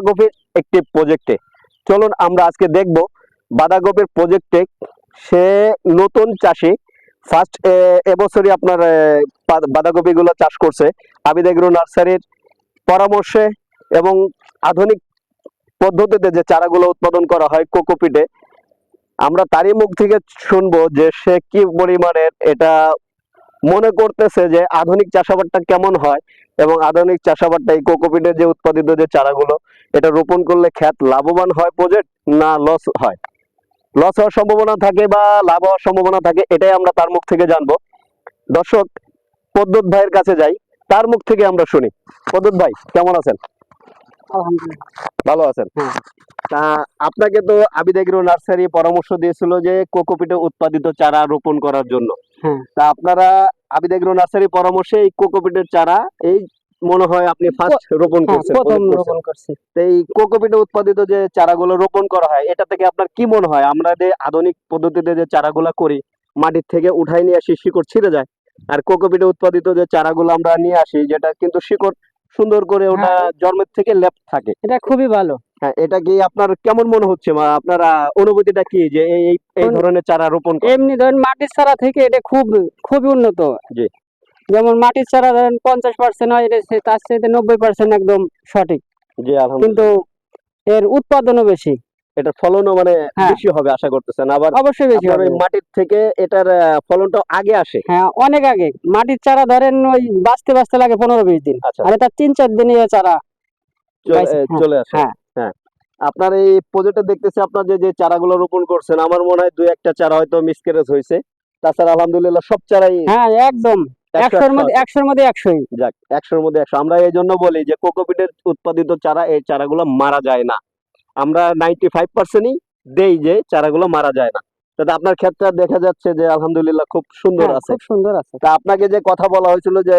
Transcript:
বাঁধাকপির একটি প্রজেক্টে চলুন আমরা আজকে দেখব বাঁধাকপির প্রজেক্টে সে নতুন চাষি ফার্স্ট এবছরই আপনার বাঁধাকপি গুলো চাষ করছে আবিদ এগ্রো নার্সারির পরামর্শে এবং আধুনিক পদ্ধতিতে যে চারাগুলো উৎপাদন করা হয় কোকোপিটে আমরা তারই মুখ থেকে শুনবো যে সে কি পরিমাণের এটা মনে করতেছে যে আধুনিক চাষাবাদটা কেমন হয় এবং আধুনিক চাষাবাদটা এই কোকোপিটের যে উৎপাদিত যে চারাগুলো এটা রোপণ করলে ক্ষেত লাভবান হয় প্রজেক্ট না লস হয়, লস হওয়ার সম্ভাবনা থাকে বা লাভ হওয়ার সম্ভাবনা থাকে, এটাই আমরা তার মুখ থেকে জানবো। দর্শক পদ্মত ভাইয়ের কাছে যাই, তার মুখ থেকে আমরা শুনি। পদ্মত ভাই কেমন আছেন? ভালো আছেন? তা আপনাকে তো আবিদ এগ্রো নার্সারি পরামর্শ দিয়েছিল যে কোকোপিটে উৎপাদিত চারা রোপণ করার জন্য। তা আপনারা আবিদ এগ্রো নার্সারি পরামর্শে এই কোকোপিটের চারা এই মনে হয় আপনি ফার্স্ট রোপণ করছেন। প্রথম রোপণ করছি। এই কোকোপিটে উৎপাদিত যে চারাগুলো রোপণ করা হয় এটা থেকে আপনার কি মনে হয় আমরা যে আধুনিক পদ্ধতিতে যে চারাগুলো করি মাটির থেকে উঠাই নিয়ে আসি শিকড় ছিঁড়ে যায়, আর কোকোপিটে উৎপাদিত যে চারাগুলো আমরা নিয়ে আসি যেটা কিন্তু শিকড় সুন্দর করে ওটা জন্মের থেকে লেপ থাকে, এটা খুবই ভালো। হ্যাঁ, এটা কি আপনার কেমন মনে হচ্ছে বা আপনার অনুভূতিটা কি যে এই ধরনের চারা রোপণ করা? এমনি ধরেন মাটির চারা থেকে এটা খুবই উন্নত। জি, যেমন মাটির চারা ধরেন 50% হয়, এটা তার চাইতে 90% একদম সঠিক। জি, আলহামদুলিল্লাহ। কিন্তু এর উৎপাদনও বেশি, এটার ফলনও মানে বেশি হবে আশা করতেছেন? আবার অবশ্যই বেশি আপনার হবে। ওই মাটির থেকে এটার ফলনটা আগে আসে? হ্যাঁ, অনেক আগে। মাটির চারা ধরেন ওই বাঁচতে বাঁচতে লাগে 15-20 দিন, আচ্ছা, আর এটা 3-4 দিনে চারা চলে আসে। হ্যাঁ, হ্যাঁ, আপনার এই প্রজেক্টে দেখতেছি আপনার যে যে চারাগুলো রোপণ করছেন আমার মনে হয় দুই একটা চারা হয়তো মিসক্যারেজ হয়েছে, তাছাড়া আলহামদুলিল্লাহ সব চারাই হ্যাঁ একদম 100-র মধ্যে 100-ই। যাক, 100-র মধ্যে 100। আমরা এই জন্য বলি যে কোকোপিটের উৎপাদিত চারা এই চারাগুলো মারা যায় না, আমরা 95%ই দেই যে চারাগুলো মারা যায় না। তাতে আপনার ক্ষেত্রে দেখা যাচ্ছে যে আলহামদুলিল্লাহ খুব সুন্দর আছে। খুব সুন্দর আছে। তা আপনাকে যে কথা বলা হয়েছিল যে